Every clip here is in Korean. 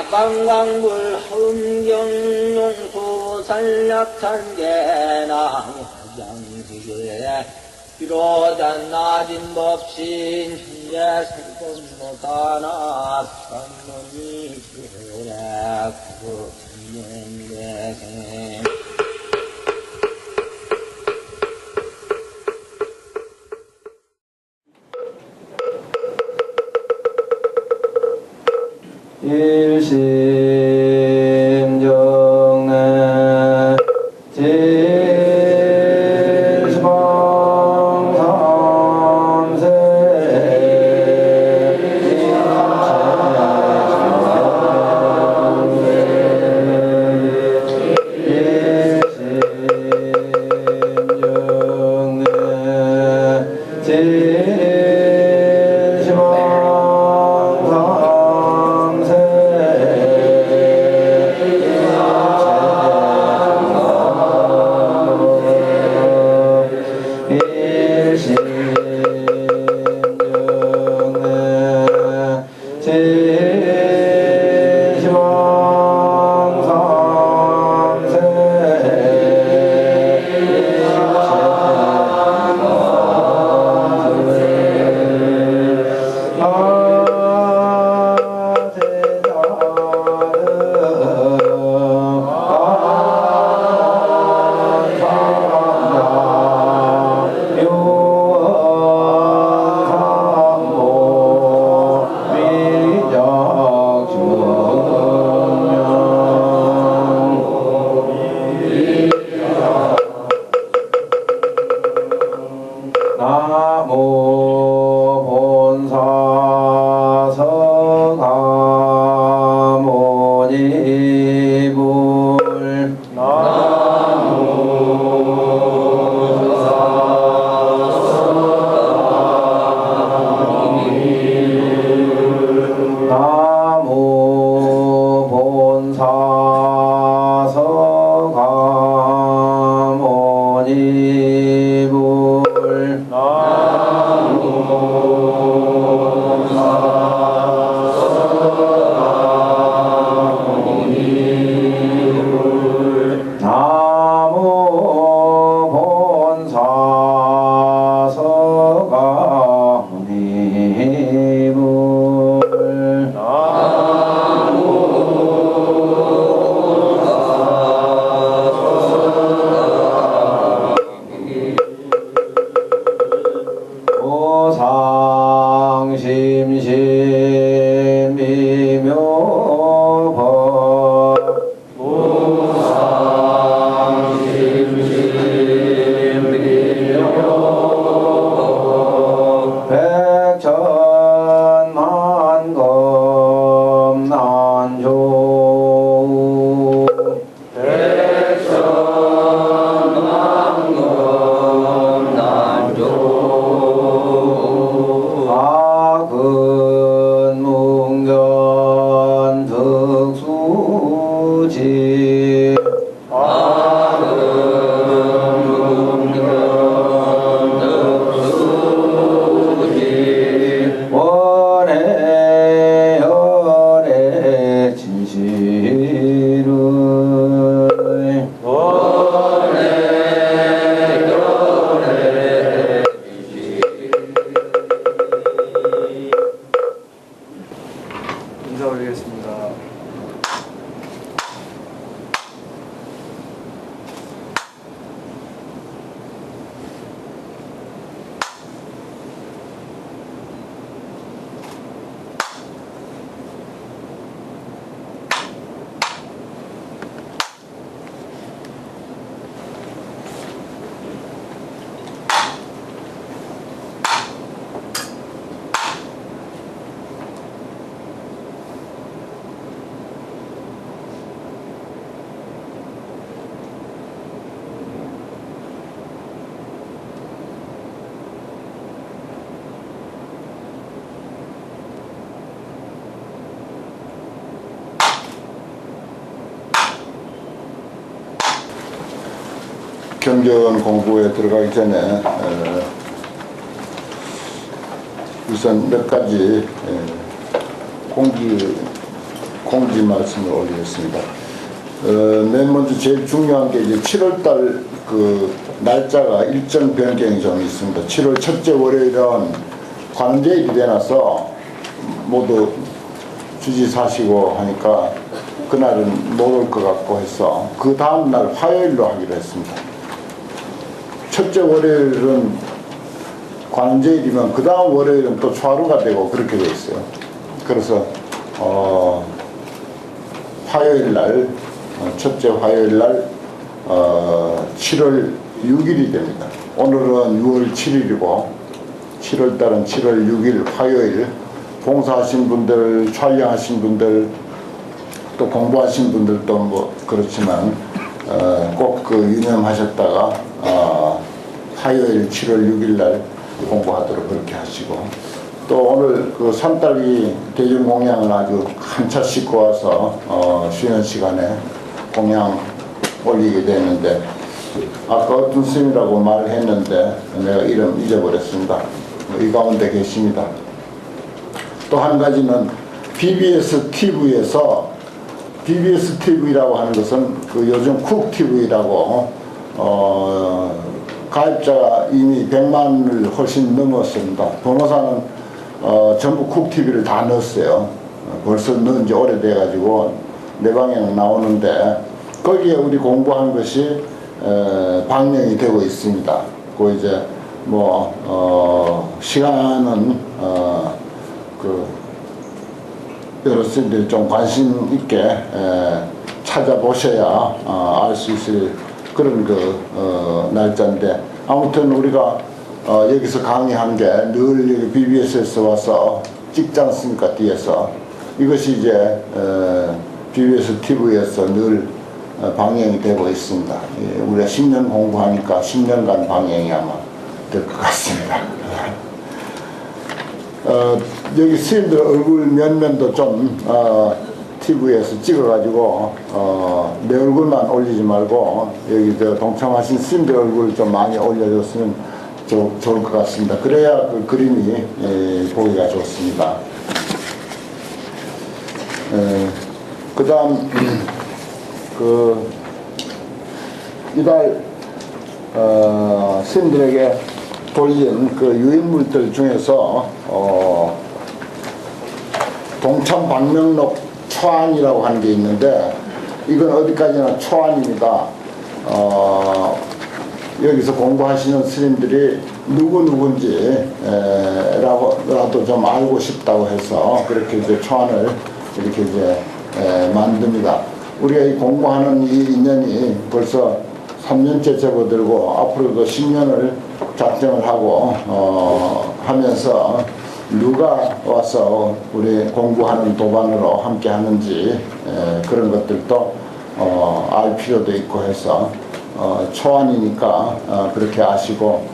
강광불 흥경용수 산략탄계나무 장지교에 비로잔 낮은 법신 현재 살금못하나 선문이 그래 구천년대생 일심정내 경전 공부에 들어가기 전에 우선 몇 가지 공지 말씀을 올리겠습니다. 맨 먼저 제일 중요한 게 이제 7월달 그 날짜가 일정 변경이 좀 있습니다. 7월 첫째 월요일은 관제일이 되나서 모두 주지 사시고 하니까 그날은 못 올 것 같고 해서 그 다음날 화요일로 하기로 했습니다. 첫째 월요일은 관제일이면 그 다음 월요일은 또 초하루가 되고 그렇게 돼 있어요. 그래서 화요일날 첫째 화요일날 7월 6일이 됩니다. 오늘은 6월 7일이고 7월달은 7월 6일 화요일 봉사하신 분들, 촬영하신 분들, 또 공부하신 분들도 뭐 그렇지만 꼭 그 유념하셨다가 화요일 7월 6일날 공부하도록 그렇게 하시고, 또 오늘 그 산딸기 대중공양을 아주 한 차 싣고 와서 쉬는 시간에 공양 올리게 됐는데, 아까 어떤 스님이라고 말을 했는데 내가 이름 잊어버렸습니다. 이 가운데 계십니다. 또 한 가지는 BBS TV에서, BBS TV라고 하는 것은 그 요즘 쿡 TV라고 가입자가 이미 100만을 훨씬 넘었습니다. 변호사는 전부 쿡 TV를 다 넣었어요. 벌써 넣은 지 오래돼 가지고 내 방에는 나오는데, 거기에 우리 공부한 것이 방영이 되고 있습니다. 그 이제 뭐 시간은 그 여러 스님들이 좀 관심 있게 찾아보셔야 알 수 있을 그런 그 날짜인데, 아무튼 우리가 여기서 강의한 게 늘 여기 BBS에서 와서 찍지 않습니까? 뒤에서 이것이 이제 BBS TV에서 늘 방영이 되고 있습니다. 우리가 10년 공부하니까 10년간 방영이 아마 될 것 같습니다. 여기 스님들 얼굴 면면도 좀 TV에서 찍어가지고 내 얼굴만 올리지 말고 여기 저 동참하신 스님들 얼굴 좀 많이 올려줬으면 좋을 것 같습니다. 그래야 그 그림이 보기가 좋습니다. 그 다음 이달 스님들에게 돌린 그 유인물들 중에서 동참 방명록 초안이라고 하는 게 있는데, 이건 어디까지나 초안입니다. 여기서 공부하시는 스님들이 누구인지 라도 좀 알고 싶다고 해서 그렇게 이제 초안을 이렇게 이제 만듭니다. 우리가 이 공부하는 이 인연이 벌써 3년째 접어들고 앞으로도 10년을 작정을 하고 하면서 누가 와서 우리 공부하는 도반으로 함께 하는지 그런 것들도 알 필요도 있고 해서 초안이니까 그렇게 아시고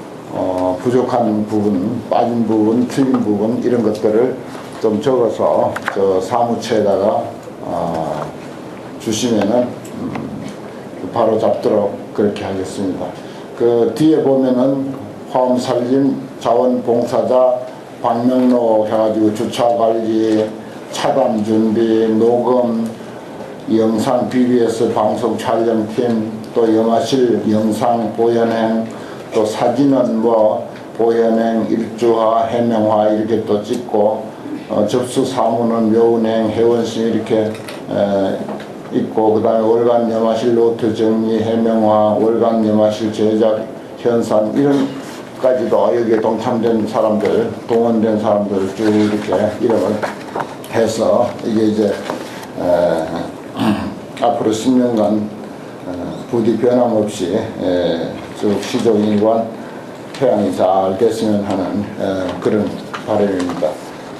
부족한 부분, 빠진 부분, 틀린 부분 이런 것들을 좀 적어서 저 사무처에다가 주시면은 바로 잡도록 그렇게 하겠습니다. 그 뒤에 보면은 화엄살림, 자원봉사자, 방명록 해가지고 주차관리, 차단 준비, 녹음, 영상 BBS 방송 촬영팀, 또 영화실 영상 보현행, 또 사진은 뭐 보현행, 일주화, 해명화 이렇게 또 찍고, 접수 사무는 묘은행, 회원실 이렇게 있고, 그 다음에 월간 영화실 노트 정리, 해명화, 월간 영화실 제작 현상 이런 까지도 여기에 동참된 사람들, 동원된 사람들 쭉 이렇게 이름을 해서 이게 이제 앞으로 10년간 부디 변함없이 쭉 시종일관 태양이 잘 됐으면 하는 그런 바람입니다.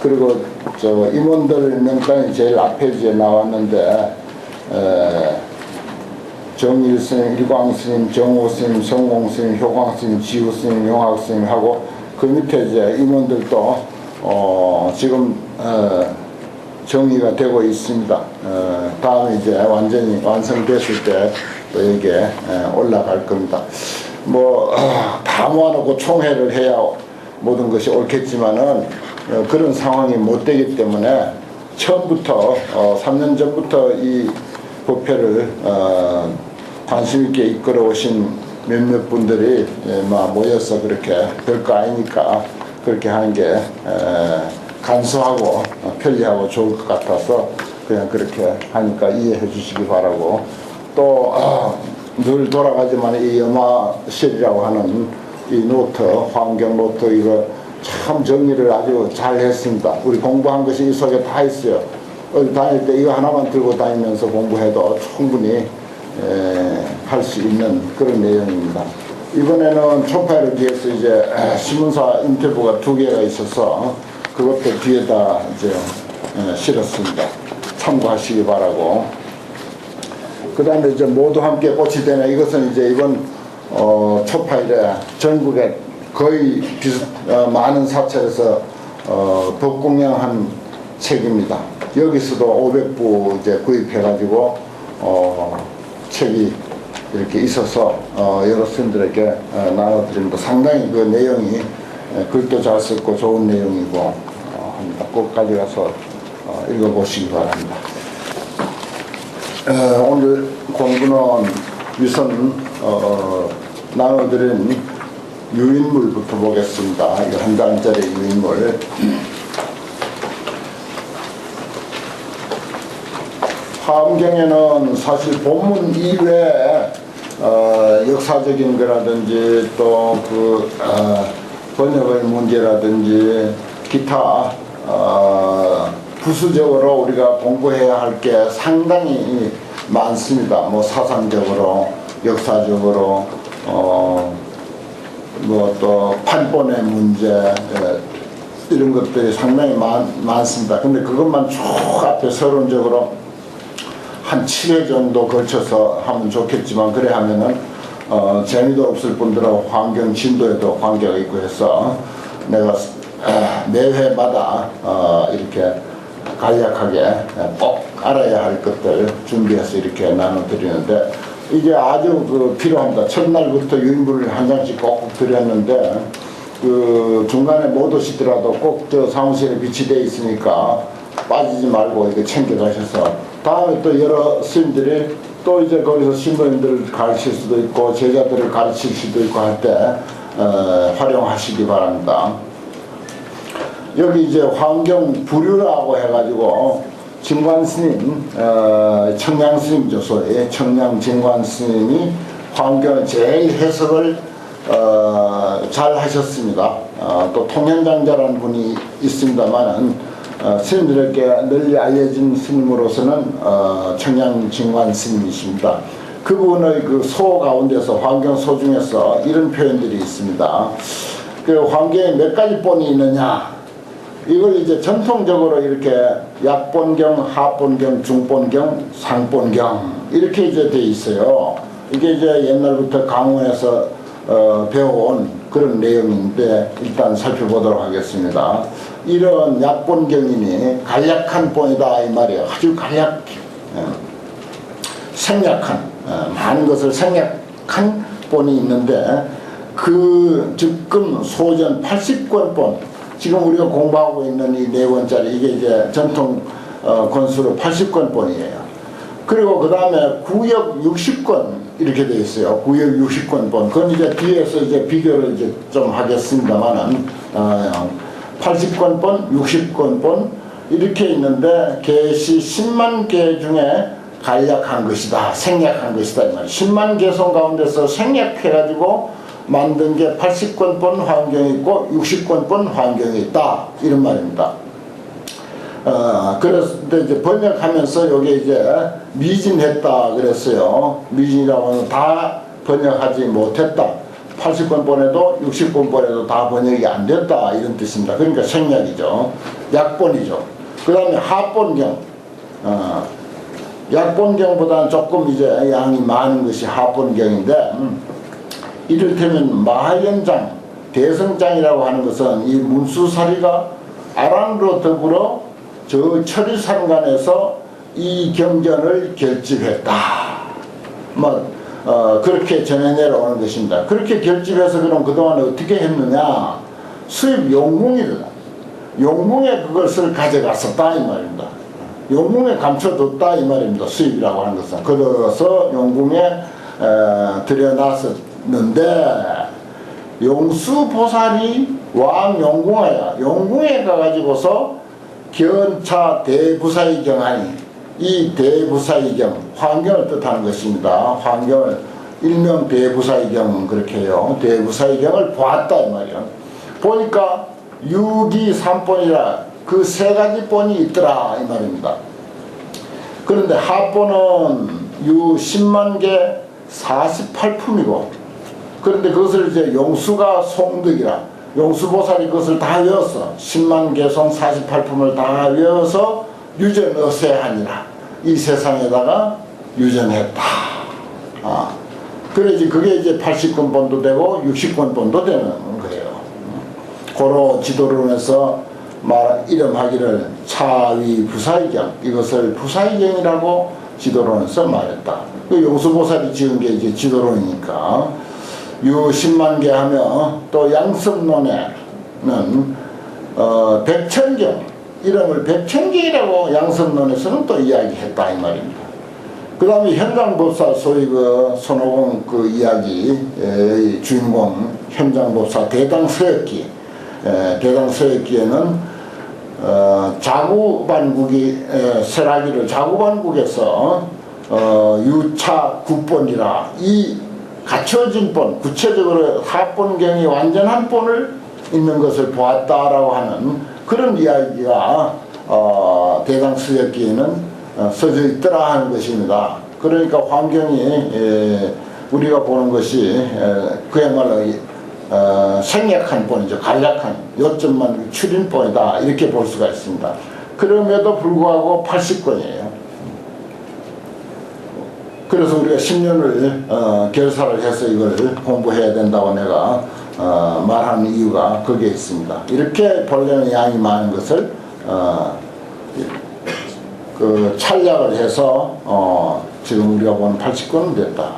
그리고 저 임원들 명단이 제일 앞에 이제 나왔는데, 정일스님, 일광스님, 정호스님, 성공스님, 효광스님, 지우스님, 용학스님 하고 그 밑에 이제 임원들도 지금 정리가 되고 있습니다. 다음에 이제 완전히 완성됐을 때 또 여기에 올라갈 겁니다. 뭐 다 모아놓고 총회를 해야 모든 것이 옳겠지만은 그런 상황이 못 되기 때문에 처음부터 3년 전부터 이 법회를 관심 있게 이끌어 오신 몇몇 분들이 모여서 그렇게 별거 아니니까 그렇게 하는 게 간소하고 편리하고 좋을 것 같아서 그냥 그렇게 하니까 이해해 주시기 바라고, 또 늘 돌아가지만 이 염화실이라고 하는 이 노트, 환경 노트, 이거 참 정리를 아주 잘 했습니다. 우리 공부한 것이 이 속에 다 있어요. 어디 다닐 때 이거 하나만 들고 다니면서 공부해도 충분히 할 수 있는 그런 내용입니다. 이번에는 초파를 위해서 이제 신문사 인터뷰가 2개가 있어서 그것도 뒤에다 이제 실었습니다. 참고하시기 바라고. 그 다음에 이제 모두 함께 꽃이 되네. 이것은 이제 이번 초파일에 전국에 거의 많은 사찰에서 법공양한 책입니다. 여기서도 500부 이제 구입해가지고 책이 이렇게 있어서 여러 스님들에게 나눠드립니다. 상당히 그 내용이 글도 잘 썼고 좋은 내용이고 합니다. 꼭 가져가서 읽어보시기 바랍니다. 오늘 공부는 우선 나눠드린 유인물부터 보겠습니다. 이거 한 장짜리 유인물. 화엄경에는 사실 본문 이외에 역사적인 거라든지 또 그 번역의 문제라든지 기타 부수적으로 우리가 공부해야 할 게 상당히 많습니다. 뭐 사상적으로, 역사적으로, 뭐 또 판본의 문제, 이런 것들이 상당히 많습니다. 근데 그것만 쭉 앞에 서론적으로 한 7회 정도 걸쳐서 하면 좋겠지만, 그래 하면은 재미도 없을 뿐더러 환경 진도에도 관계가 있고 해서 내가 매회마다 이렇게 간략하게 꼭 알아야 할 것들 준비해서 이렇게 나눠드리는데, 이게 아주 필요합니다. 첫날부터 유인물을 한 장씩 꼭 드렸는데 그 중간에 못 오시더라도 꼭 저 사무실에 비치되어 있으니까 빠지지 말고 이거 챙겨가셔서 다음에 또 여러 스님들이 또 이제 거기서 신도님들을 가르칠 수도 있고 제자들을 가르칠 수도 있고 할 때 활용하시기 바랍니다. 여기 이제 환경 부류라고 해가지고 진관스님, 청량스님이죠. 소위 청량진관스님이 환경을 제일 해석을 잘 하셨습니다. 또 통현장자라는 분이 있습니다만은 스님들에게 널리 알려진 스님으로서는 청량진관 스님이십니다. 그분의 그 소 가운데서 환경 소 중에서 이런 표현들이 있습니다. 그 환경에 몇 가지 본이 있느냐, 이걸 이제 전통적으로 이렇게 약본경, 하본경, 중본경, 상본경 이렇게 이제 돼 있어요. 이게 이제 옛날부터 강원에서 배워온 그런 내용인데 일단 살펴보도록 하겠습니다. 이런 약본경이니 간략한 본이다 이 말이에요. 아주 간략해. 생략한 많은 것을 생략한 본이 있는데, 그 즉금 소전 80권 본, 지금 우리가 공부하고 있는 이 4권짜리 이게 이제 전통 권수로 80권 본이에요. 그리고 그 다음에 구역 60권 이렇게 되어 있어요. 구역 60권 본. 그건 이제 뒤에서 이제 비교를 이제 좀 하겠습니다만은 80권 본, 60권 본 이렇게 있는데 계시 10만 개 중에 간략한 것이다, 생략한 것이다 이 말이에요. 10만 개성 가운데서 생략해가지고 만든 게 80권 본 환경이 있고 60권 본 환경이 있다 이런 말입니다. 그래서 이제 번역하면서 여기 이제 미진했다 그랬어요. 미진이라고 하면 다 번역하지 못했다. 80권 본에도 60권 본에도 다 번역이 안 됐다 이런 뜻입니다. 그러니까 생략이죠. 약본이죠. 그 다음에 하본경, 약본경보다는 조금 이제 양이 많은 것이 하본경인데, 이를테면 마하연장, 대성장이라고 하는 것은 이 문수사리가 아란으로 더불어 저 철의산간에서 이 경전을 결집했다. 그렇게 전해 내려오는 것입니다. 그렇게 결집해서 그럼 그동안 어떻게 했느냐? 수입 용궁이다. 용궁에 그것을 가져갔었다 이 말입니다. 용궁에 감춰뒀다 이 말입니다. 수입이라고 하는 것은. 그래서 용궁에 들여놨었는데 용수보살이 왕용궁하야 용궁에 가가지고서 견차 대부사의경하니 이 대부사의경 환경을 뜻하는 것입니다. 환경을 일명 대부사의경 그렇게 해요. 대부사의경을 보았다 이 말이야. 보니까 유기삼본이라 그 세 가지 본이 있더라 이 말입니다. 그런데 하본은 유 10만 개 48품이고 그런데 그것을 이제 용수가 송득이라 용수보살이 그것을 다 외웠어. 10만 개송 48품을 다 외워서 유전어세하니라 이 세상에다가 유전했다. 그래야지 그게 이제 80권본도 되고 60권본도 되는 거예요. 고로 지도론에서 이름하기를 차위 부사의경 이것을 부사의경이라고 지도론에서 말했다. 그 용수보살이 지은 게 이제 지도론이니까 유 10만 개 하며 또 양섭론에는 백천경 이름을 백천경이라고 양섭론에서는 또 이야기했다 이 말입니다. 그 다음에 현장법사 소위 그 손오공 그 이야기 주인공 현장법사 대당서역기 대당서역기에는 자구반국이 설하기를 자구반국에서 유차 구본이라 이 갖춰진 본 구체적으로 하본경이 완전한 본을 있는 것을 보았다라고 하는 그런 이야기가 대당서역기에는 써져 있더라 하는 것입니다. 그러니까 환경이 우리가 보는 것이 그야말로 생략한 본이죠. 간략한 요점만 추린 본이다 이렇게 볼 수가 있습니다. 그럼에도 불구하고 80권이에요. 그래서 우리가 10년을 결사를 해서 이걸 공부해야 된다고 내가 말하는 이유가 거기에 있습니다. 이렇게 본래는 양이 많은 것을 그 찬략을 해서 지금 우리가 보는 80권은 됐다.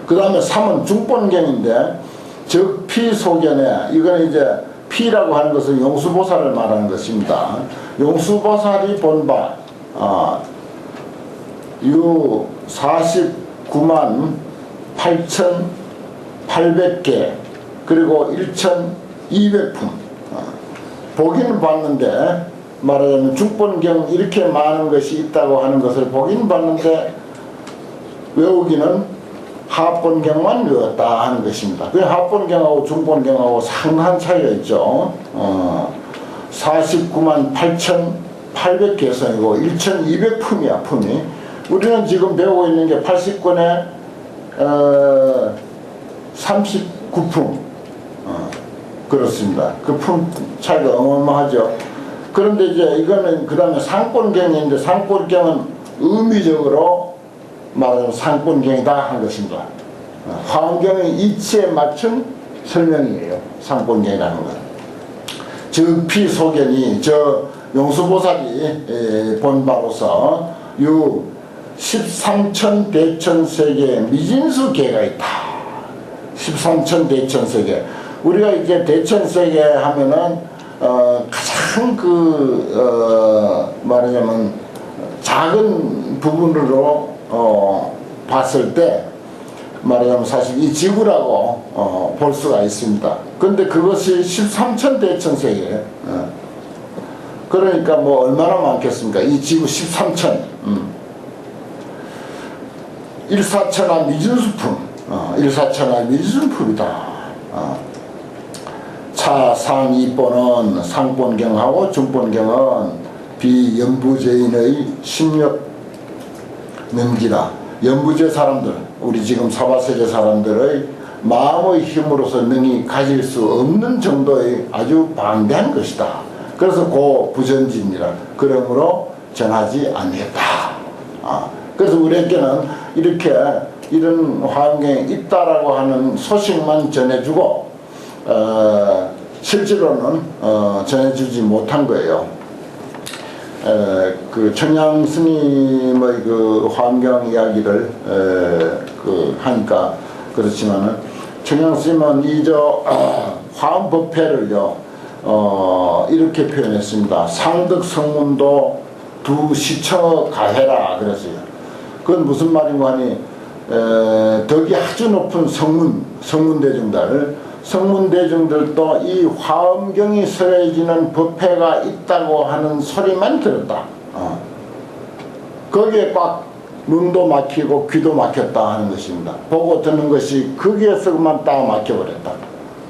그 다음에 3은 중본경인데 적피소견에 이건 이제 피라고 하는 것은 용수보살을 말하는 것입니다. 용수보살이 본바 유 49만 8,800개 그리고 1,200품 보기는 봤는데 말하자면 중본경 이렇게 많은 것이 있다고 하는 것을 보기는 봤는데 외우기는 하본경만 외웠다 하는 것입니다. 그 하본경하고 중본경하고 상당한 차이가 있죠. 49만 8,800개성이고 1,200품이야 품이. 우리는 지금 배우고 있는 게 80권에 39품 그렇습니다. 그 품 차이가 어마어마하죠. 그런데 이제 이거는 그 다음에 상본경인데 상본경은 의미적으로 말하자면 상본경이다 한 것입니다. 화엄경의 이치에 맞춘 설명이에요. 상본경이라는 건. 적피소견이 저 용수보살이 본 바로서 유 13천 대천세계에 미진수계가 있다. 13천 대천세계. 우리가 이제 대천세계 하면은 가장 말하자면 작은 부분으로 봤을 때 말하자면 사실 이 지구라고 볼 수가 있습니다. 근데 그것이 13천 대천세계예요. 그러니까 뭐 얼마나 많겠습니까? 이 지구 13천. 일사천하 미진수품. 일사천하 미진수품이다. 차상이본은 상본경하고 중본경은 비연부제인의 심력 능기라. 연부제 사람들, 우리 지금 사바세계 사람들의 마음의 힘으로서 능히 가질 수 없는 정도의 아주 방대한 것이다. 그래서 고 부전진이라. 그러므로 전하지 아니했다. 그래서 우리에게는 이렇게 이런 환경에 있다라고 하는 소식만 전해주고 실제로는 전해주지 못한 거예요. 그 청양 스님의 그 환경 이야기를 하니까 그렇지만은 청양 스님은 이저 화엄법회를요 이렇게 표현했습니다. 상득 성문도 두 시처 가해라 그랬어요. 그건 무슨 말인가 하니 덕이 아주 높은 성문대중들도 이 화엄경이 설해지는 법회가 있다고 하는 소리만 들었다. 거기에 꽉 눈도 막히고 귀도 막혔다 하는 것입니다. 보고 듣는 것이 거기에서만 딱 막혀버렸다.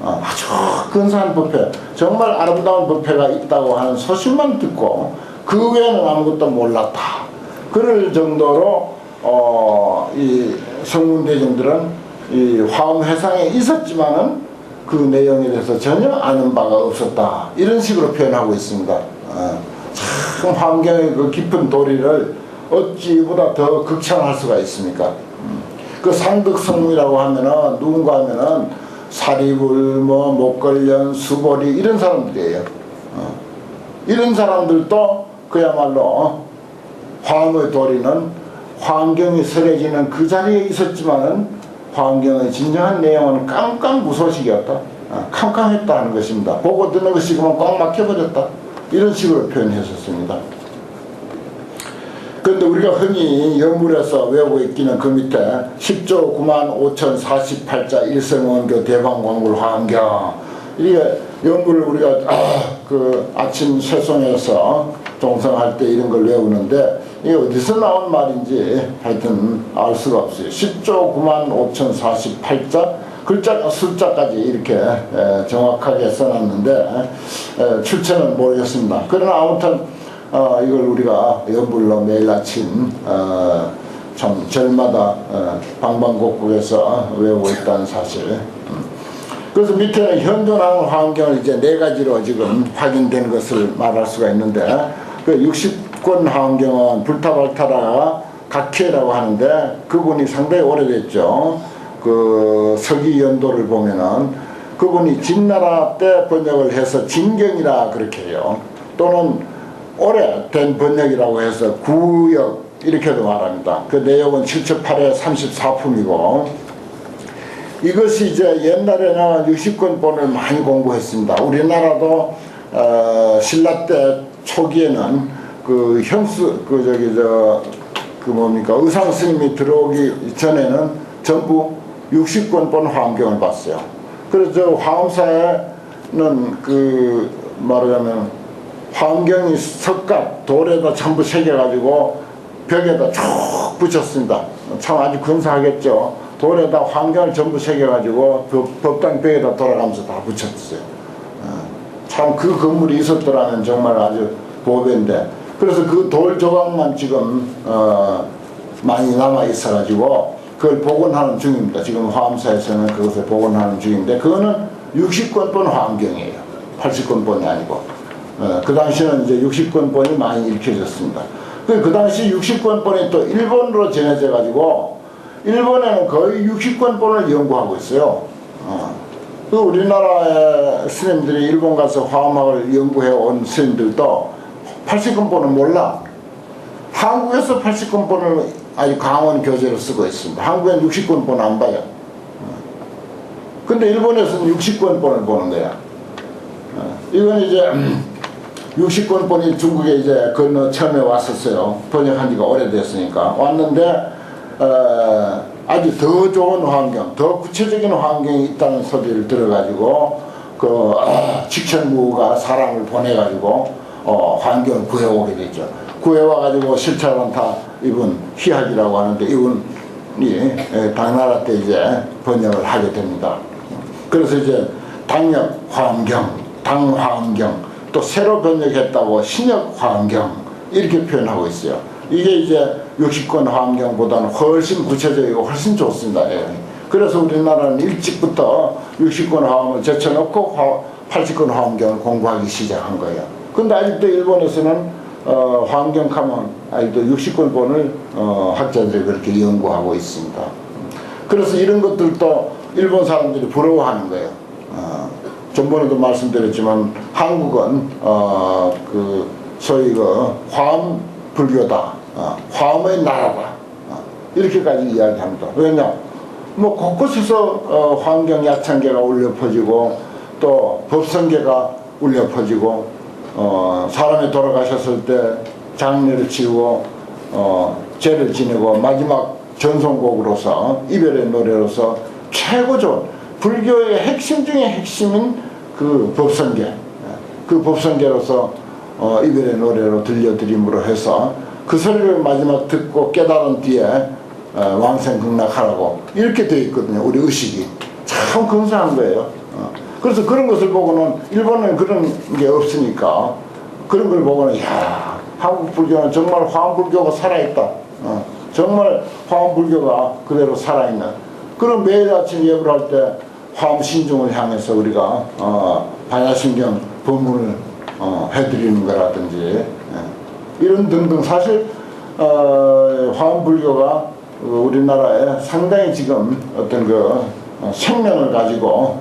아주 근사한 법회, 정말 아름다운 법회가 있다고 하는 소식만 듣고 그 외에는 아무것도 몰랐다. 그럴 정도로 이 성문대중들은 이 화엄회상에 있었지만은 그 내용에 대해서 전혀 아는 바가 없었다. 이런 식으로 표현하고 있습니다. 참 화엄경의 그 깊은 도리를 어찌보다 더 극찬할 수가 있습니까? 그 상덕성문이라고 하면은 누군가 하면은 사리불, 뭐 목걸련, 수보리 이런 사람들이에요. 이런 사람들도 그야말로 화엄의 도리는 화엄경이 설해지는 그 자리에 있었지만은 화엄경의 진정한 내용은 깜깜무소식이었다. 캄캄했다 하는 것입니다. 보고 듣는 것이 그만 꽉 막혀버렸다. 이런 식으로 표현했었습니다. 그런데 우리가 흔히 영물에서 외우고 있기는 그 밑에 10조 95,048자 일성원교 대방광불 화엄경, 이게 영물을 우리가 그 아침 세송에서 동성할 때 이런 걸 외우는데 이게 어디서 나온 말인지 하여튼 알 수가 없어요. 10조 95,048자 글자 숫자까지 이렇게 정확하게 써놨는데 출처는 모르겠습니다. 그러나 아무튼 이걸 우리가 연불로 매일 아침 참 절마다 방방곡곡에서 외우고 있다는 사실. 그래서 밑에는 현존하는 화엄경을 이제 4가지로 지금 확인된 것을 말할 수가 있는데, 그 60권 화엄경은 불타발타라 각회라고 하는데 그분이 상당히 오래됐죠. 그 서기 연도를 보면은 그분이 진나라 때 번역을 해서 진경이라 그렇게 해요. 또는 오래된 번역이라고 해서 구역 이렇게도 말합니다. 그 내용은 7처8회 34품이고, 이것이 이제 옛날에는 60권본을 많이 공부했습니다. 우리나라도 신라 때 초기에는 그 형수 그 뭡니까 의상 스님이 들어오기 전에는 전부 60권본 화엄경을 봤어요. 그래서 화엄사에는 그 말하자면 화엄경이 석갑 돌에다 전부 새겨가지고 벽에다 쭉 붙였습니다. 참 아주 근사하겠죠. 돌에다 화엄경을 전부 새겨가지고 법당 벽에다 돌아가면서 다 붙였어요. 참 그 건물이 있었더라면 정말 아주 보배인데, 그래서 그 돌 조각만 지금 많이 남아 있어가지고 그걸 복원하는 중입니다. 지금 화엄사에서는 그것을 복원하는 중인데, 그거는 60권본 화엄경이에요. 80권본이 아니고. 그 당시에는 이제 60권본이 많이 읽혀졌습니다. 그 당시 60권본이 또 일본으로 전해져 가지고 일본에는 거의 60권본을 연구하고 있어요. 그 우리나라의 스님들이 일본 가서 화엄학을 연구해 온 스님들도 80권본은 몰라. 한국에서 80권본을 아주 강원 교재로 쓰고 있습니다. 한국엔 60권본 안 봐요. 근데 일본에서는 60권본을 보는 거야. 이건 이제 60권본이 중국에 이제 건너 처음에 왔었어요. 번역한 지가 오래됐으니까. 왔는데 아주 더 좋은 환경, 더 구체적인 환경이 있다는 소리를 들어가지고 그 직천무가 사람을 보내가지고 환경을 구해오게 되죠. 구해와가지고 실찰은 다 이분 희학이라고 하는데 이분이 당나라 때 이제 번역을 하게 됩니다. 그래서 이제 당역 화엄경, 당화엄경, 또 새로 번역했다고 신역 화엄경 이렇게 표현하고 있어요. 이게 이제 60권 화엄경보다는 훨씬 구체적이고 훨씬 좋습니다. 그래서 우리나라는 일찍부터 60권 화엄을 제쳐놓고 80권 화엄경을 공부하기 시작한 거예요. 근데 아직도 일본에서는 화엄경 하면 아직도 60권본을 학자들이 그렇게 연구하고 있습니다. 그래서 이런 것들도 일본 사람들이 부러워하는 거예요. 전번에도 말씀드렸지만 한국은 그 소위 그 화엄 불교다, 화엄의 나라다, 이렇게까지 이야기합니다. 왜냐, 뭐 곳곳에서 화엄경 야창계가 울려 퍼지고 또 법성계가 울려 퍼지고 사람이 돌아가셨을 때 장례를 치르고 제를 지내고 마지막 전송곡으로서 이별의 노래로서 최고죠. 불교의 핵심 중에 핵심인 그 법성계, 그 법성계로서 이별의 노래로 들려드림으로 해서 그 소리를 마지막 듣고 깨달은 뒤에 왕생극락하라고 이렇게 되어 있거든요. 우리 의식이 참 근사한 거예요. 그래서 그런 것을 보고는 일본은 그런 게 없으니까 그런 걸 보고는 야, 한국 불교는 정말 화엄불교가 살아있다. 정말 화엄불교가 그대로 살아있는. 그럼 매일 아침 예불 할 때 화엄신중을 향해서 우리가 반야심경 법문을 해드리는 거라든지 이런 등등 사실 화엄불교가 우리나라에 상당히 지금 어떤 그 생명을 가지고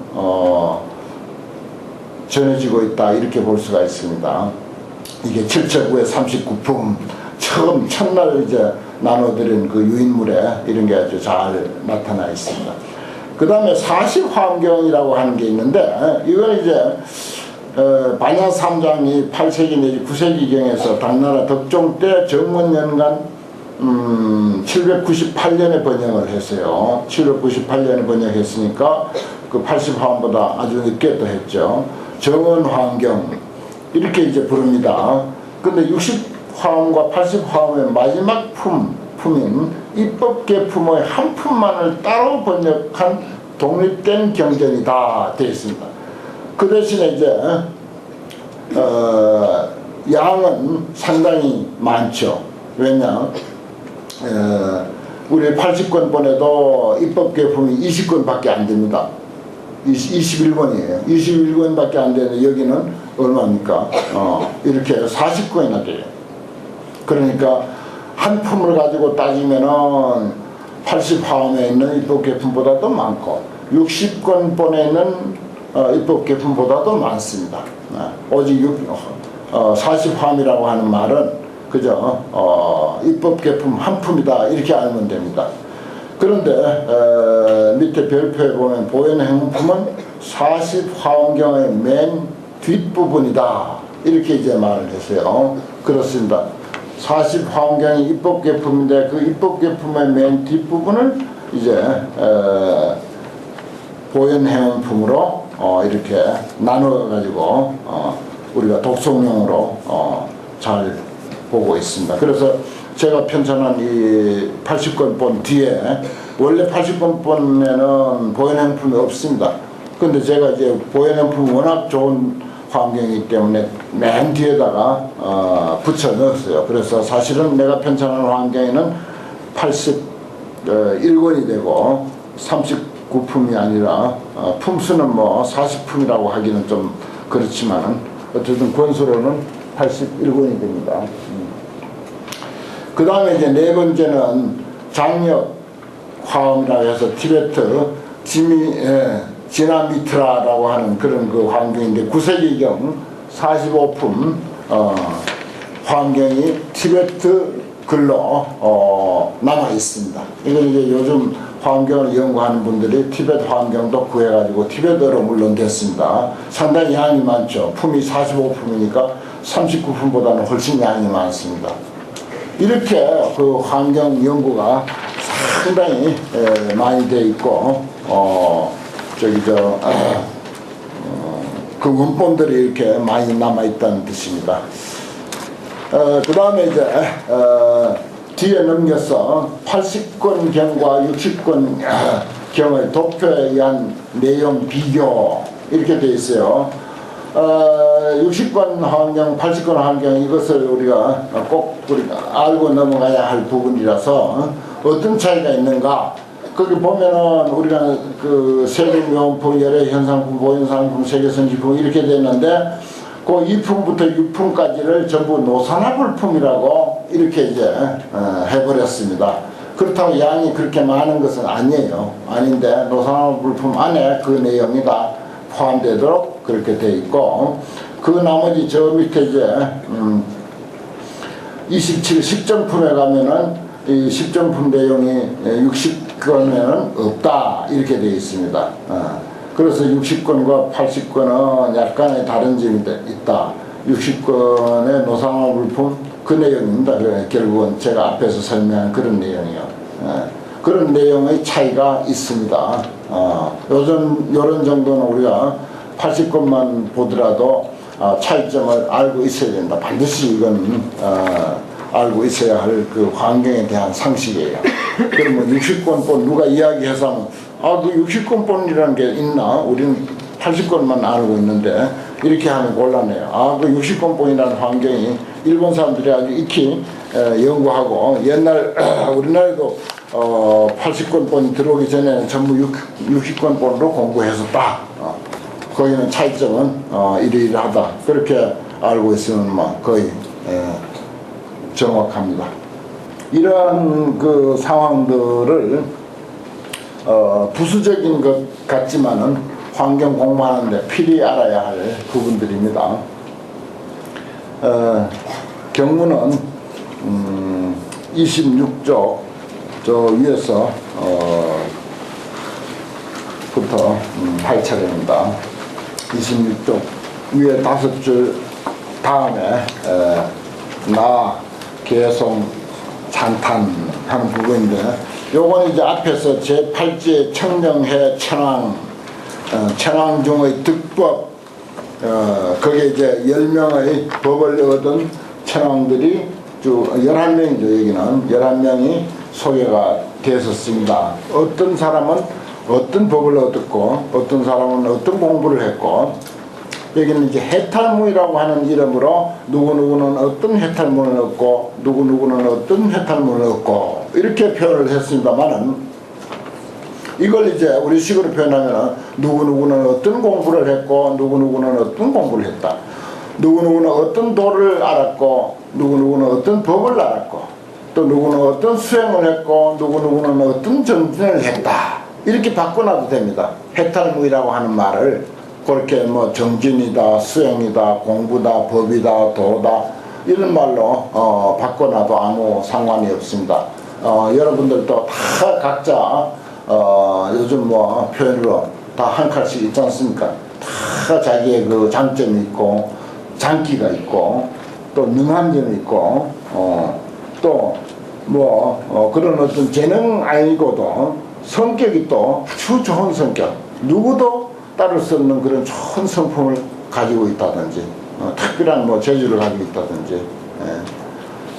전해지고 있다 이렇게 볼 수가 있습니다. 이게 칠체구의 39품 처음 첫날 이제 나눠드린 그 유인물에 이런 게 아주 잘 나타나 있습니다. 그 다음에 40화엄경이라고 하는 게 있는데 이건 이제 반야 3장이 8세기 내지 9세기경에서 당나라 덕종 때 정문연간 798년에 번역을 했어요. 798년에 번역했으니까 그 80화엄보다 아주 늦게 또 했죠. 정언화엄경 이렇게 이제 부릅니다. 근데 60화엄과 80화엄의 마지막 품인 입법계품의 한 품만을 따로 번역한 독립된 경전이다 되어 있습니다. 그 대신에 이제 양은 상당히 많죠. 왜냐 우리 80권본에도 입법계품이 20권밖에 안 됩니다. 21권이에요. 21권밖에 안 되는데 여기는 얼마입니까? 이렇게 40권이나 돼요. 그러니까 한 품을 가지고 따지면은 80화엄에 있는 입법계품보다도 많고 60권본에 있는 입법계품보다도 많습니다. 오직 40화엄이라고 하는 말은 그저 입법계품 한 품이다 이렇게 알면 됩니다. 그런데 밑에 별표에 보면 보현행품은 40화엄경의 맨 뒷부분이다 이렇게 이제 말을 했어요. 그렇습니다. 40화엄경이 입법계품인데 그 입법계품의 맨 뒷부분을 이제 보현행품으로 이렇게 나눠 가지고 우리가 독송용으로 잘 보고 있습니다. 그래서 제가 편찬한 이 80권본 뒤에 원래 80권본에는 보현행품이 없습니다. 근데 제가 이제 보현행품 워낙 좋은 화엄경이기 때문에 맨 뒤에다가 붙여 넣었어요. 그래서 사실은 내가 편찬한 화엄경에는 81권이 되고 39품이 아니라 품수는 뭐 40품이라고 하기는 좀 그렇지만 어쨌든 권수로는 81권이 됩니다. 그 다음에 이제 네 번째는 장력 화엄이라고 해서 티베트 지나미트라라고 하는 그런 그 화엄경인데 9세기경 45품 화엄경이 티베트 글로 남아 있습니다. 이건 이제 요즘 화엄경을 연구하는 분들이 티베트 화엄경도 구해가지고 티베트어로 물론 됐습니다. 상당히 양이 많죠. 품이 45품이니까 39품보다는 훨씬 양이 많습니다. 이렇게 그 화엄경 연구가 상당히 많이 돼 있고 그 원본들이 이렇게 많이 남아 있다는 뜻입니다. 그 다음에 이제 뒤에 넘겨서 80권 경과 60권 경의 도표에 의한 내용 비교 이렇게 돼 있어요. 60권 화엄경, 80권 화엄경 이것을 우리가 꼭 우리가 알고 넘어가야 할 부분이라서 어떤 차이가 있는가? 거기 보면은 우리가 그 세계묘원품, 열애현상품, 보현상품, 세계선지품 이렇게 되는데 그 2품부터 6품까지를 전부 노산화불품이라고 이렇게 이제 해버렸습니다. 그렇다고 양이 그렇게 많은 것은 아니에요. 아닌데 노산화불품 안에 그 내용이 다 포함되도록 그렇게 돼 있고 그 나머지 저 밑에 이제 27 10정품에 가면은 이 10정품 내용이 60권에는 없다 이렇게 되어 있습니다. 그래서 60권과 80권은 약간의 다른 점이 있다. 60권의 노상화불품, 그 내용입니다. 결국은 제가 앞에서 설명한 그런 내용이요. 그런 내용의 차이가 있습니다. 요즘 이런 정도는 우리가 80권만 보더라도 차이점을 알고 있어야 된다. 반드시 이건 알고 있어야 할 그 환경에 대한 상식이에요. 그러면 60권본 누가 이야기해서 그 60권본이라는 게 있나? 우리는 80권만 알고 있는데 이렇게 하면 곤란해요. 그 60권본이라는 환경이 일본 사람들이 아주 익히 연구하고 옛날 우리나라에도 80권본이 들어오기 전에는 전부 60권본으로 공부했었다. 거기는 차이점은 이러이러하다. 그렇게 알고 있으면 뭐 거의 정확합니다. 이러한 그 상황들을 부수적인 것 같지만은 환경 공부하는데 필히 알아야 할 부분들입니다. 경문은 26쪽 저 위에서 부터 8차례입니다. 26쪽 위에 5줄 다음에 나 개송 찬탄하는 부분인데 요건 이제 앞에서 제8지의 청정해 천황 천황중의 득법 거기에 이제 10명의 법을 얻은 천황들이 쭉 11명이죠. 여기는 11명이 소개가 됐었습니다. 어떤 사람은 어떤 법을 얻었고 어떤 사람은 어떤 공부를 했고 여기는 이제 해탈문이라고 하는 이름으로 누구누구는 어떤 해탈문을 얻고 누구누구는 어떤 해탈문을 얻고 이렇게 표현을 했습니다만은 이걸 이제 우리 식으로 표현하면 누구누구는 어떤 공부를 했고 누구누구는 어떤 공부를 했다. 누구누구는 어떤 도를 알았고 누구누구는 어떤 법을 알았고 또 누구는 어떤 수행을 했고 누구누구는 어떤 정진을 했다. 이렇게 바꿔놔도 됩니다. 해탈무이라고 하는 말을 그렇게 뭐 정진이다, 수행이다, 공부다, 법이다, 도다 이런 말로 바꿔놔도 아무 상관이 없습니다. 여러분들도 다 각자 요즘 뭐 표현으로 다 한 칼씩 있지 않습니까? 다 자기의 그 장점이 있고 장기가 있고 또 능한 점이 있고 또 뭐 그런 어떤 재능 아니고도 성격이 또 아주 좋은 성격 누구도 따를 수 없는 그런 좋은 성품을 가지고 있다든지 특별한 뭐 재주를 가지고 있다든지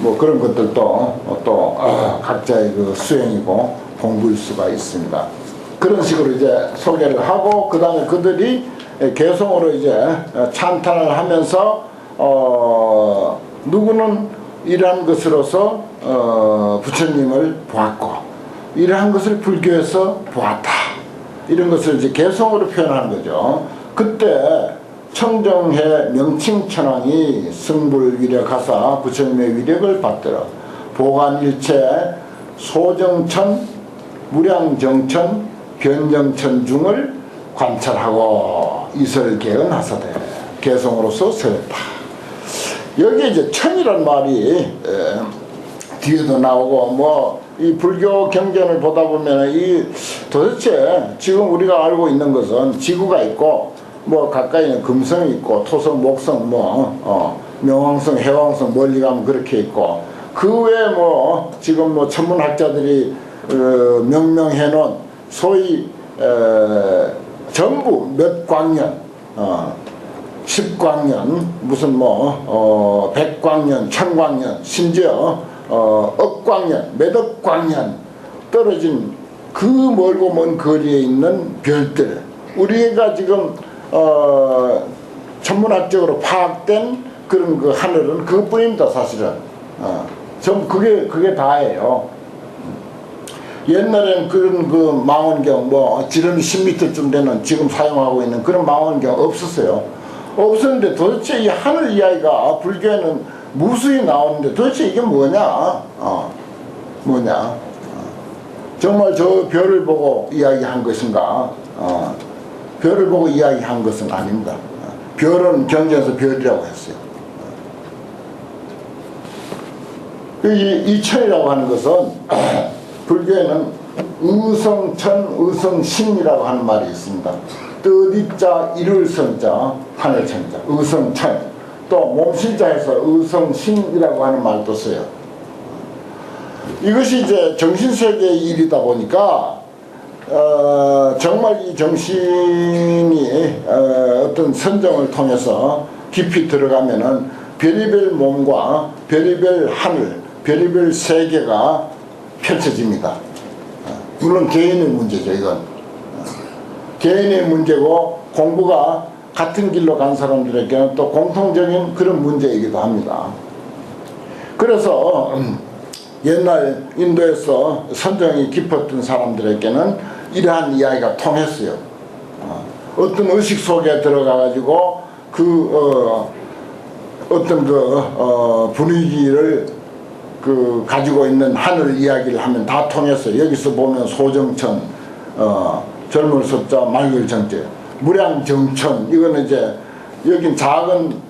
뭐 그런 것들도 또 각자의 그 수행이고 공부일 수가 있습니다. 그런 식으로 이제 소개를 하고 그 다음에 그들이 개성으로 이제 찬탄을 하면서 누구는 이러한 것으로서 부처님을 보았고 이러한 것을 불교에서 보았다. 이런 것을 이제 개성으로 표현하는 거죠. 그때 청정해 명칭천왕이 승불위력하사 부처님의 위력을 받들어 보관일체 소정천, 무량정천, 변정천 중을 관찰하고 이설개언하사대 개성으로서 세웠다. 여기 이제 천이란 말이 뒤에도 나오고 뭐 이 불교 경전을 보다 보면 이 도대체 지금 우리가 알고 있는 것은 지구가 있고 뭐 가까이는 금성이 있고 토성, 목성, 뭐 명왕성, 해왕성 멀리 가면 그렇게 있고 그 외에 뭐 지금 뭐 천문학자들이 명명해 놓은 소위 전부 몇 광년 10광년 무슨 뭐 100광년 1000광년 심지어 억광년 몇억 광년 떨어진 그 멀고 먼 거리에 있는 별들 우리가 지금 천문학적으로 파악된 그런 그 하늘은 그것뿐입니다. 사실은 전 그게 다예요. 옛날에는 그런 그 망원경 뭐 지름이 10m쯤 되는 지금 사용하고 있는 그런 망원경 없었어요. 없었는데 도대체 이 하늘 이야기가 불교에는 무수히 나오는데 도대체 이게 뭐냐? 정말 저 별을 보고 이야기한 것인가? 별을 보고 이야기한 것은 아닙니다. 별은 경전에서 별이라고 했어요. 이 천이라고 하는 것은 불교에는 의성천, 의성신이라고 하는 말이 있습니다. 뜻이자 이룰 성자, 하늘천자, 의성천. 또 몸신자에서 의성신이라고 하는 말도 써요. 이것이 이제 정신세계의 일이다 보니까 정말 이 정신이 어떤 선정을 통해서 깊이 들어가면은 별의별 몸과 별의별 하늘, 별의별 세계가 펼쳐집니다. 물론 개인의 문제죠, 이건. 개인의 문제고 공부가 같은 길로 간 사람들에게는 또 공통적인 그런 문제이기도 합니다. 그래서 옛날 인도에서 선정이 깊었던 사람들에게는 이러한 이야기가 통했어요. 어떤 의식 속에 들어가가지고 어떤 분위기를 가지고 있는 하늘 이야기를 하면 다 통했어요. 여기서 보면 소정천, 젊을 섭자, 맑을 정제, 무량정천, 이거는 이제 여긴 작은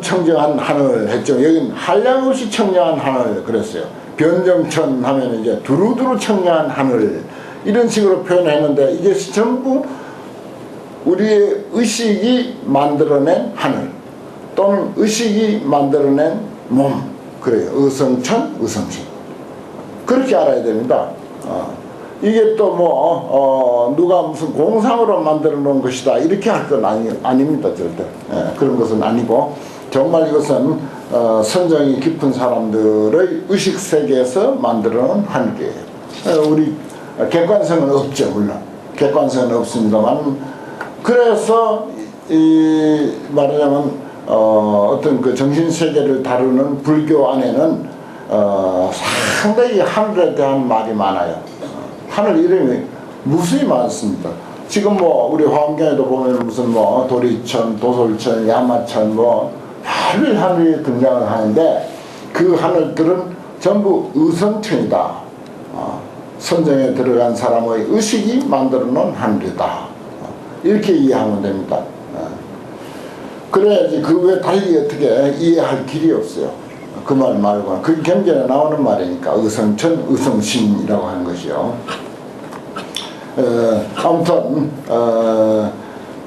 청정한 하늘 했죠. 여긴 한량없이 청량한 하늘 그랬어요. 변정천 하면 이제 두루두루 청량한 하늘, 이런 식으로 표현했는데 이게 전부 우리의 의식이 만들어낸 하늘 또는 의식이 만들어낸 몸, 그래요. 의성천, 의성신, 그렇게 알아야 됩니다. 이게 또 누가 무슨 공상으로 만들어 놓은 것이다 이렇게 할 건 아닙니다. 절대. 그런 것은 아니고 정말 이것은 선정이 깊은 사람들의 의식세계에서 만들어 놓은 하늘이에요. 우리 객관성은 없죠. 물론 객관성은 없습니다만, 그래서 말하자면 어떤 그 정신세계를 다루는 불교 안에는 상당히 하늘에 대한 말이 많아요. 하늘 이름이 무수히 많습니다. 지금 우리 화엄경에도 보면 무슨 도리천, 도솔천, 야마천 별별 하늘이 등장을 하는데 그 하늘들은 전부 의성천이다. 선정에 들어간 사람의 의식이 만들어 놓은 하늘이다. 이렇게 이해하면 됩니다. 그래야지 그 외에 달리 어떻게 이해할 길이 없어요. 그 말 말고 그 경전에 나오는 말이니까 의성천, 의성신이라고 하는 것이요. 아무튼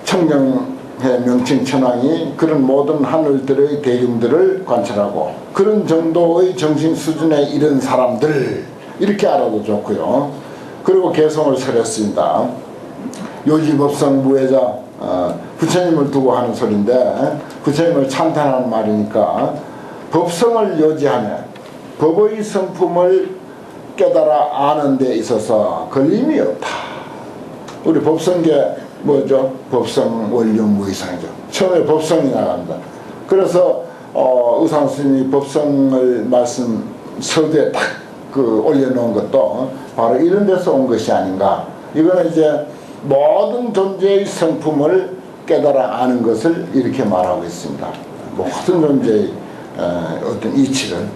청정의 명칭 천왕이 그런 모든 하늘들의 대중들을 관찰하고 그런 정도의 정신 수준에 이른 사람들, 이렇게 알아도 좋고요. 그리고 개성을 설했습니다. 요지법성 무해자, 부처님을 두고 하는 소리인데 부처님을 찬탄하는 말이니까 법성을 요지하며 법의 성품을 깨달아 아는 데 있어서 걸림이 없다. 우리 법성계 뭐죠? 법성 원료 무이상이죠. 처음에 법성이 나갑니다. 그래서 의상스님이 법성을 말씀 서두에 딱 올려놓은 것도 바로 이런 데서 온 것이 아닌가. 이거는 이제 모든 존재의 성품을 깨달아 아는 것을 이렇게 말하고 있습니다. 모든 존재의 어떤 이치를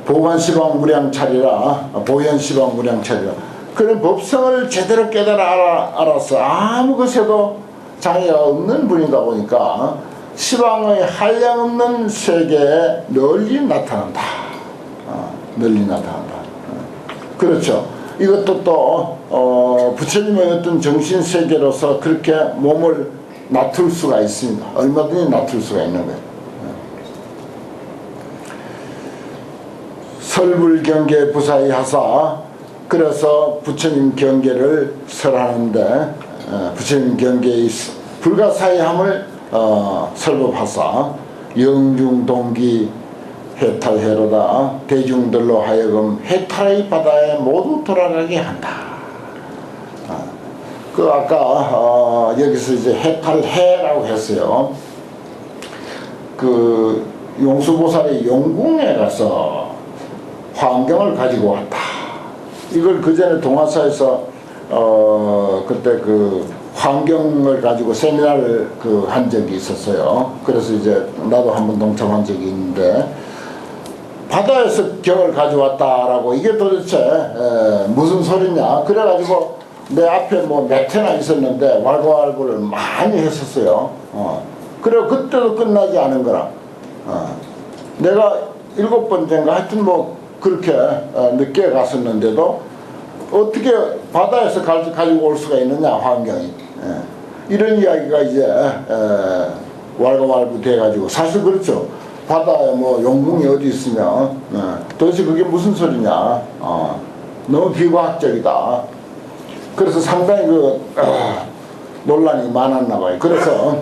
보관시방 무량차리라, 보현시방 무량차리라. 그런 법성을 제대로 깨달아 알아서 아무 것에도 장애가 없는 분이다 보니까 시방의 한량없는 세계에 널리 나타난다. 널리 나타난다. 그렇죠. 이것도 또 부처님의 어떤 정신세계로서 그렇게 몸을 낮출 수가 있습니다. 얼마든지 낮출 수가 있는 거예요. 설불경계 부사히 하사, 그래서 부처님 경계를 설하는데 부처님 경계의 불가사의함을 설법하사 영중동기 해탈해로다 대중들로 하여금 해탈의 바다에 모두 돌아가게 한다. 아까 여기서 이제 해탈해라고 했어요. 용수보살이 용궁에 가서 화엄경을 가지고 왔다. 이걸 그 전에 동화사에서 그때 화엄경을 가지고 세미나를 한 적이 있었어요. 그래서 이제 나도 한번 동참한 적이 있는데, 바다에서 경을 가져왔다라고 이게 도대체 무슨 소리냐. 그래가지고 내 앞에 몇 회나 있었는데 왈가왈부를 많이 했었어요. 그래 그때도 끝나지 않은 거라. 내가 7번째인가 하여튼 그렇게 늦게 갔었는데도 어떻게 바다에서 가지고 올 수가 있느냐, 화엄경이. 이런 이야기가 이제 왈가왈부 돼가지고 사실 그렇죠. 바다에 뭐 용궁이 어디 있으면 도대체 그게 무슨 소리냐. 너무 비과학적이다. 그래서 상당히 논란이 많았나 봐요. 그래서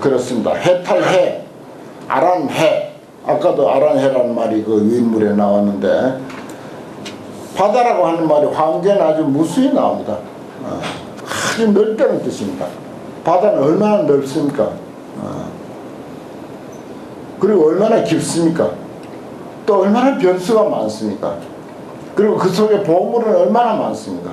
그렇습니다. 해탈해, 아란해. 아까도 아란해라는 말이 그 유인물에 나왔는데 바다라고 하는 말이 황제는 아주 무수히 나옵니다. 아주 넓다는 뜻입니다. 바다는 얼마나 넓습니까? 그리고 얼마나 깊습니까? 또 얼마나 변수가 많습니까? 그리고 그 속에 보물은 얼마나 많습니까?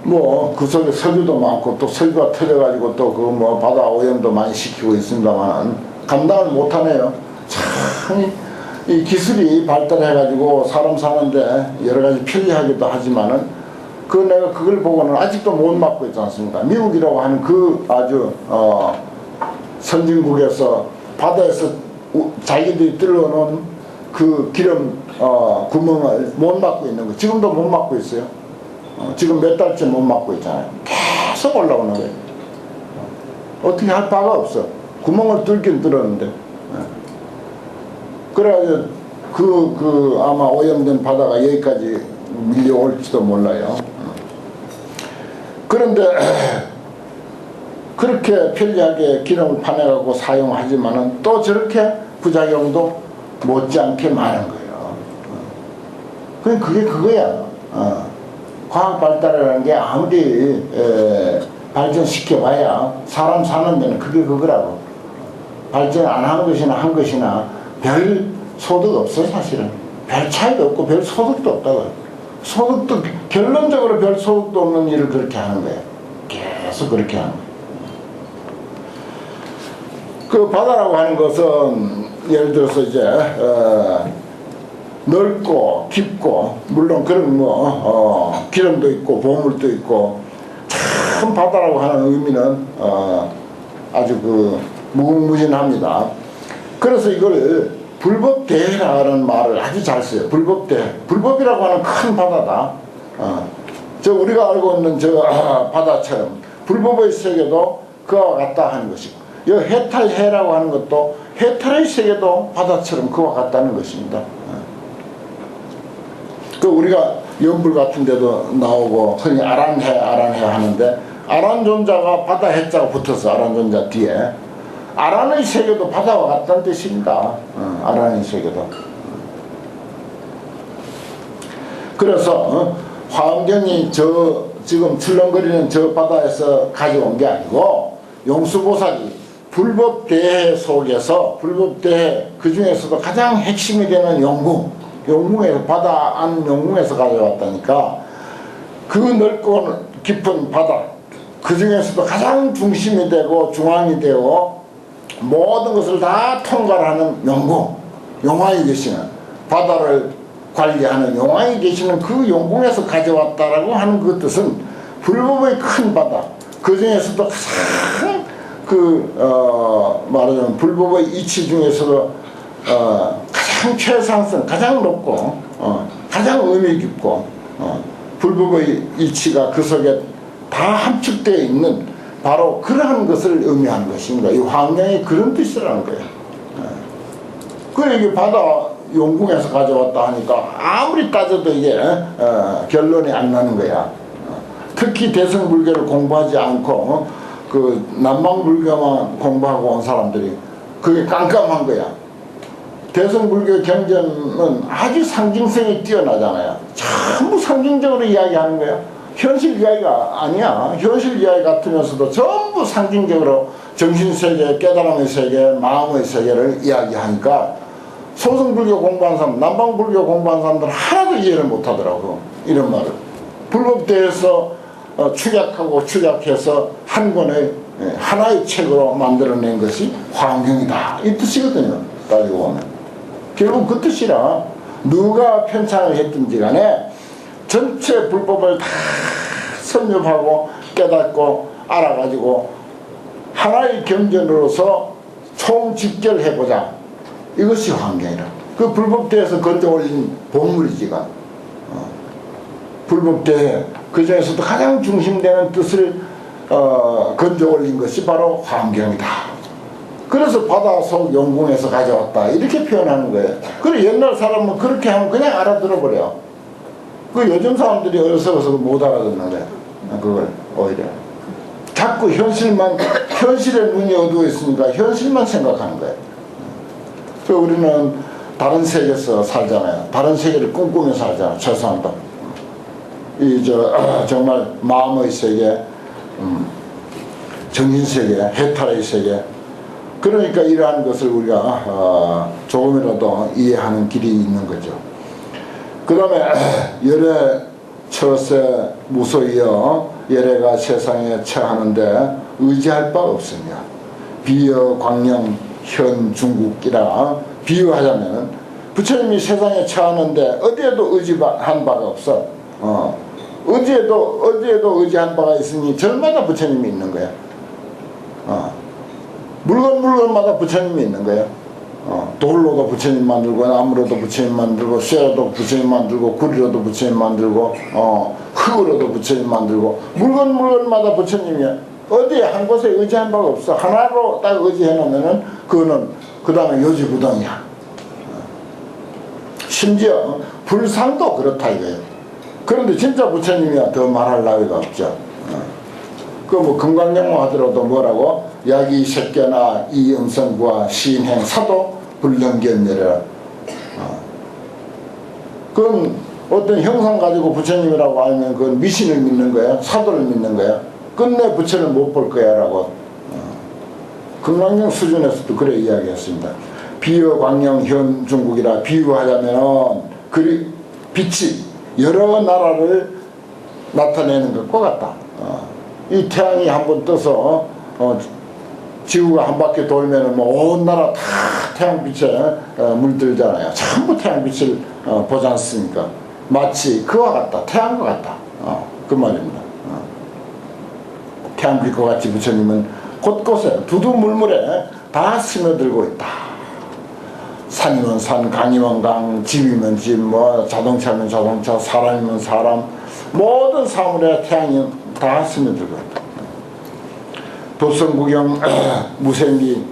뭐 그 속에 석유도 많고 또 석유가 터져가지고 또 그 뭐 바다 오염도 많이 시키고 있습니다만 감당을 못하네요. 참 이 기술이 발달해가지고 사람 사는데 여러 가지 편리하기도 하지만은 내가 그걸 보고는 아직도 못 막고 있지 않습니까? 미국이라고 하는 그 아주 선진국에서 바다에서 자기들이 뚫어놓은 그 기름 구멍을 못 막고 있는 거 지금도 못 막고 있어요. 지금 몇 달째 못 막고 있잖아요. 계속 올라오는 거예요. 어떻게 할 바가 없어. 구멍을 뚫긴 뚫었는데. 그래가지고 아마 오염된 바다가 여기까지 밀려올지도 몰라요. 그런데 그렇게 편리하게 기름을 파내갖고 사용하지만은 또 저렇게 부작용도 못지않게 많은 거예요. 그게 그거야. 과학 발달이라는 게 아무리 발전시켜봐야 사람 사는 데는 그게 그거라고. 발전 안 한 것이나 한 것이나 별 소득 없어요. 사실은 별 차이도 없고 별 소득도 없다고요. 소득도 결론적으로 별 소득도 없는 일을 그렇게 하는 거예요. 계속 그렇게 하는 거예요. 그 바다라고 하는 것은 예를 들어서 이제 넓고 깊고 물론 그런 기름도 있고 보물도 있고 참 바다라고 하는 의미는 아주 무궁무진합니다. 그래서 이걸 불법대해라는 말을 아주 잘 써요. 불법대해. 불법이라고 하는 큰 바다다. 저 우리가 알고 있는 저 바다처럼 불법의 세계도 그와 같다 하는 것이고 이 해탈해라고 하는 것도 해탈의 세계도 바다처럼 그와 같다는 것입니다. 우리가 연불 같은 데도 나오고 흔히 아란해 하는데 아란존자가 바다 해자가 붙어서 아란존자 뒤에 아란의 세계도 바다와 같다는 뜻입니다. 아란의 세계도. 그래서 화엄경이 지금 출렁거리는 저 바다에서 가져온 게 아니고 용수보살이 불법대해 속에서 불법대해 그 중에서도 가장 핵심이 되는 용궁에서 바다 안 용궁에서 가져왔다니까 그 넓고 깊은 바다 그 중에서도 가장 중심이 되고 중앙이 되고 모든 것을 다 통괄하는 용왕이 계시는 바다를 관리하는 용왕이 계시는 그 용궁에서 가져왔다라고 하는 그 뜻은 불법의 큰 바다 그 중에서도 가장 말하자면 불법의 이치 중에서도 가장 최상승 가장 높고 가장 의미 깊고 불법의 이치가 그 속에 다 함축되어 있는 바로 그러한 것을 의미하는 것입니다. 이 황량이 그런 뜻이라는 거예요. 그래 이게 바다 용궁에서 가져왔다 하니까 아무리 따져도 이게 결론이 안 나는 거야. 특히 대승불교를 공부하지 않고 그 남방불교만 공부하고 온 사람들이 그게 깜깜한 거야. 대승불교 경전은 아주 상징성이 뛰어나잖아요. 전부 상징적으로 이야기하는 거야. 현실 이야기가 아니야. 현실 이야기 같으면서도 전부 상징적으로 정신세계, 깨달음의 세계, 마음의 세계를 이야기하니까 소승불교 공부한 사람, 남방불교 공부한 사람들은 하나도 이해를 못하더라고. 이런 말을. 불법대에서 축약해서 한 권의 하나의 책으로 만들어낸 것이 화엄경이다. 이 뜻이거든요. 따지고 보면. 결국 그 뜻이라 누가 편찬을 했든지 간에 전체 불법을 다 섭렵하고 깨닫고 알아가지고 하나의 경전으로서 총집결해보자. 이것이 화엄경이라. 그 불법대에서 건져 올린 본물이지가. 불법대에 그 중에서도 가장 중심되는 뜻을 건져 올린 것이 바로 환경이다. 그래서 바다 속 용궁에서 가져왔다. 이렇게 표현하는 거예요. 그래 옛날 사람은 그렇게 하면 그냥 알아들어 버려. 그 요즘 사람들이 어려서 못 알아듣는 거야. 그걸 오히려. 자꾸 현실에 눈이 어두워 있으니까 현실만 생각하는 거예요. 그 우리는 다른 세계에서 살잖아요. 다른 세계를 꿈꾸며 살잖아요. 최소한도. 정말 마음의 세계, 정신세계, 해탈의 세계. 그러니까 이러한 것을 우리가 조금이라도 이해하는 길이 있는 거죠. 그 다음에 열애 처세 무소이여 열애가 세상에 처하는데 의지할 바 없으며 비여 광령 현 중국이라 비유하자면 부처님이 세상에 처하는데 어디에도 의지한 바가 없어. 어디에도 의지한 바가 있으니 절마다 부처님이 있는 거야. 물건마다 부처님이 있는 거야. 돌로도 부처님 만들고 나무로도 부처님 만들고 쇠로도 부처님 만들고 구리로도 부처님 만들고 흙으로도 부처님 만들고 물건마다 부처님이야. 어디에 한 곳에 의지한 바가 없어. 하나로 딱 의지해 놓으면은 그거는 그 다음에 요지부동이야. 심지어 불상도 그렇다 이거예요. 그런데 진짜 부처님이야 더 말할 나위가 없죠. 그 뭐 금강경무 하더라도 뭐라고 야기 색견나 이음성구와 시인행 사도 불능견열이라. 그건 어떤 형상 가지고 부처님이라고 하면 그건 미신을 믿는 거야. 사도를 믿는 거야. 끝내 부처를 못 볼 거야 라고. 금강경 수준에서도 그래 이야기했습니다. 비유 광령 현 중국이라 비유하자면 빛이 여러 나라를 나타내는 것과 같다. 이 태양이 한번 떠서 지구가 한 바퀴 돌면은 뭐 온 나라 다 태양빛에 물들잖아요. 전부 태양빛을 보지 않습니까? 마치 그와 같다. 태양과 같다. 그 말입니다. 태양빛과 같이 부처님은 곳곳에 두두물물에 다 스며들고 있다. 산이면 산, 강이면 강, 집이면 집, 뭐 자동차면 자동차, 사람이면 사람, 모든 사물에 태양이 다 스며들고 있다. 법성구경 무생기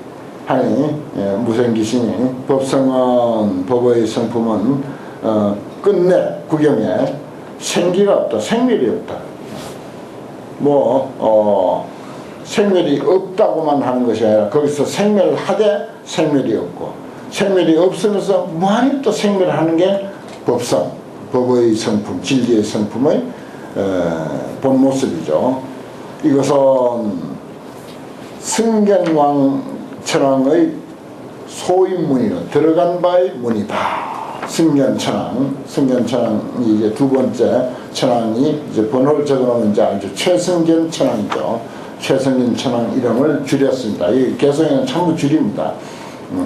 하니 무생기시니 법성은 법의 성품은 끝내 구경에 생기가 없다. 생멸이 없다. 생멸이 없다고만 하는 것이 아니라 거기서 생멸하되 생멸이 없고 생멸이 없으면서 무한히 또 생멸하는 게 법성, 법의 성품, 진리의 성품의 본 모습이죠. 이것은 승견왕 천왕의 소인문이로 들어간 바의 문이다. 승견천왕이 이제 두 번째 천왕이 이제 번호를 적어놓으면 이제 알죠. 최승견 천왕이죠. 최승견 천왕 이름을 줄였습니다. 이 개성에는 전부 줄입니다.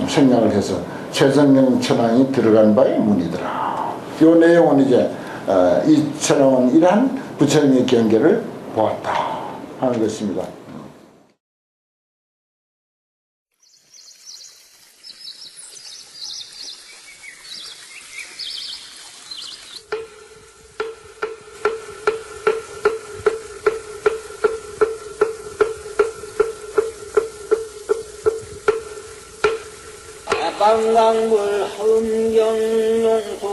생략을 해서 최승견 천왕이 들어간 바의 문이더라. 이 내용은 이제 이 천왕은 이러한 부처님의 경계를 보았다 하는 것입니다. 방강물 흠경용수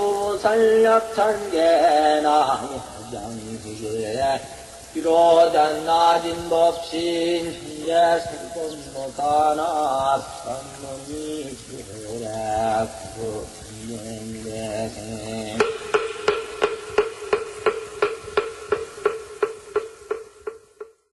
산략찬계나 장수에 비로단 낮은 법신 현재 생법무사나 선문이 기회라 구행대생